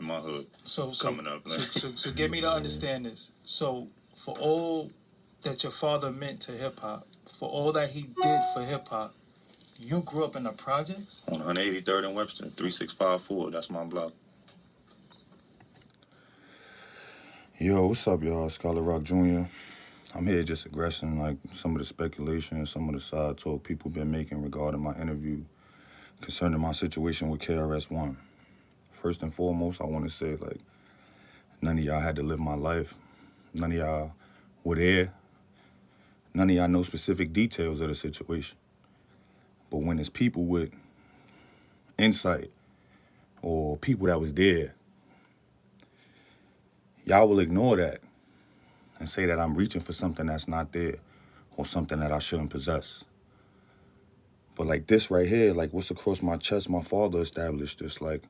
my hood So coming up. so get me to understand this. So for all that your father meant to hip hop, for all that he did for hip hop, you grew up in the projects? On 183rd and Webster, 3654. That's my block. Yo, what's up, y'all? It's LaRock Jr. I'm here just addressing like some of the speculation, some of the side talk people been making regarding my interview concerning my situation with KRS-One. First and foremost, I want to say like none of y'all had to live my life. None of y'all were there. None of y'all know specific details of the situation. But when it's people with insight or people that was there, y'all will ignore that and say that I'm reaching for something that's not there or something that I shouldn't possess. But like this right here, like what's across my chest, my father established this, like,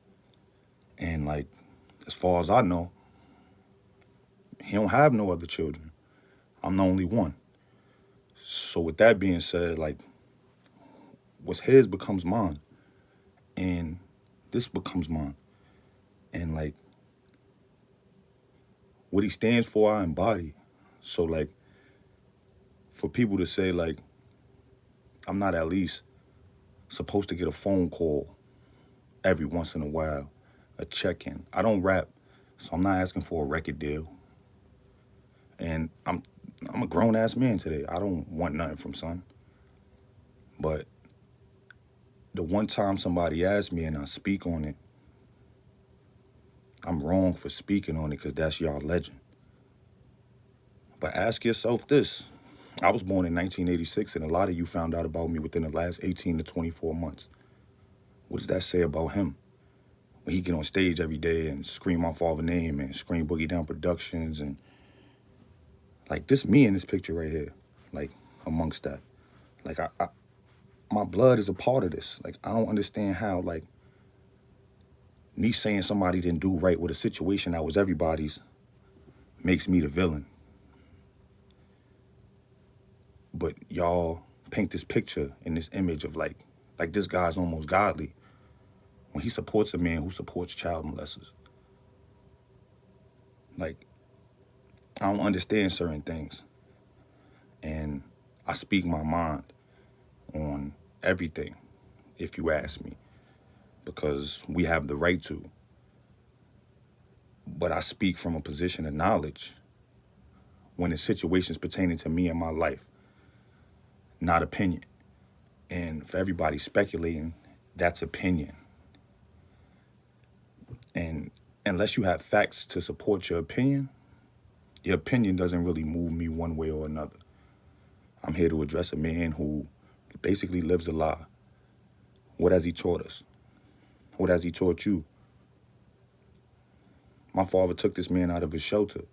and like, as far as I know, he don't have no other children. I'm the only one. So with that being said, like, what's his becomes mine. And this becomes mine. And like, what he stands for, I embody. So like, for people to say like, I'm not at least supposed to get a phone call every once in a while, a check-in. I don't rap, so I'm not asking for a record deal. And I'm a grown-ass man today. I don't want nothing from son. But the one time somebody asked me and I speak on it, I'm wrong for speaking on it because that's y'all legend. But ask yourself this. I was born in 1986, and a lot of you found out about me within the last 18 to 24 months. What does that say about him? When he get on stage every day and scream my father's name and scream Boogie Down Productions and like this me in this picture right here, like amongst that. Like I my blood is a part of this. Like I don't understand how like me saying somebody didn't do right with a situation that was everybody's makes me the villain. But y'all paint this picture and this image of like this guy's almost godly when he supports a man who supports child molesters. Like, I don't understand certain things. And I speak my mind on everything, if you ask me, because we have the right to. But I speak from a position of knowledge when it's situations pertaining to me and my life, not opinion. And for everybody speculating, that's opinion. And unless you have facts to support your opinion doesn't really move me one way or another. I'm here to address a man who basically lives a lie. What has he taught us? What has he taught you? My father took this man out of his shelter.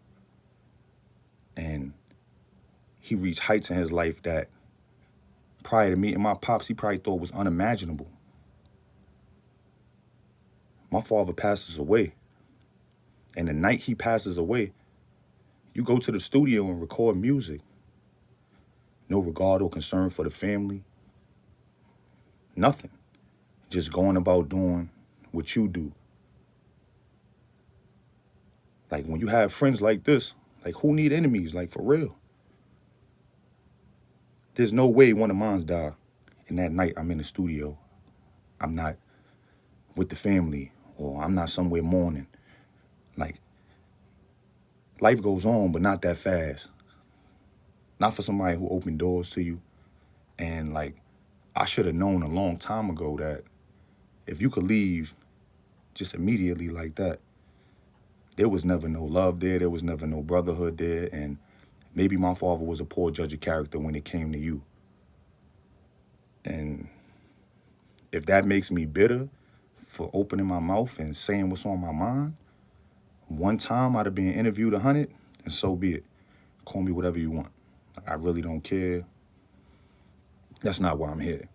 And he reached heights in his life that prior to meeting my pops, he probably thought was unimaginable. My father passes away. And the night he passes away, you go to the studio and record music. No regard or concern for the family. Nothing. Just going about doing what you do. Like when you have friends like this, like who need enemies? Like for real. There's no way one of mine's die. And that night I'm in the studio. I'm not with the family or I'm not somewhere mourning. Like life goes on, but not that fast. Not for somebody who opened doors to you. And like, I should have known a long time ago that if you could leave just immediately like that, there was never no love there. There was never no brotherhood there. And maybe my father was a poor judge of character when it came to you. And if that makes me bitter for opening my mouth and saying what's on my mind, one time I'd have been interviewed 100, and so be it. Call me whatever you want. I really don't care. That's not why I'm here.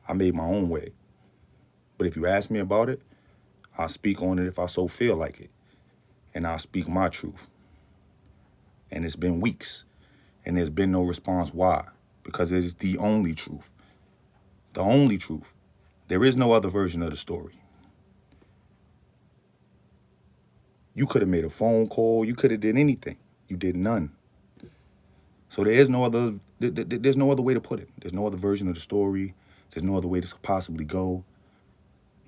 I made my own way. But if you ask me about it, I'll speak on it if I so feel like it. And I'll speak my truth. And it's been weeks. And there's been no response. Why? Because it is the only truth. The only truth. There is no other version of the story. You could have made a phone call. You could have did anything. You did none. So there is no other. There's no other way to put it. There's no other version of the story. There's no other way this could possibly go.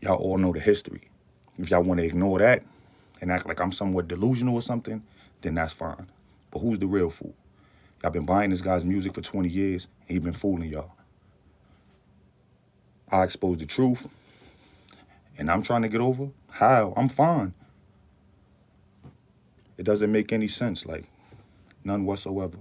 Y'all all know the history. If y'all want to ignore that and act like I'm somewhat delusional or something, then that's fine. But who's the real fool? Y'all been buying this guy's music for 20 years, and he been fooling y'all. I exposed the truth, and I'm trying to get over. How? I'm fine. It doesn't make any sense, like, none whatsoever.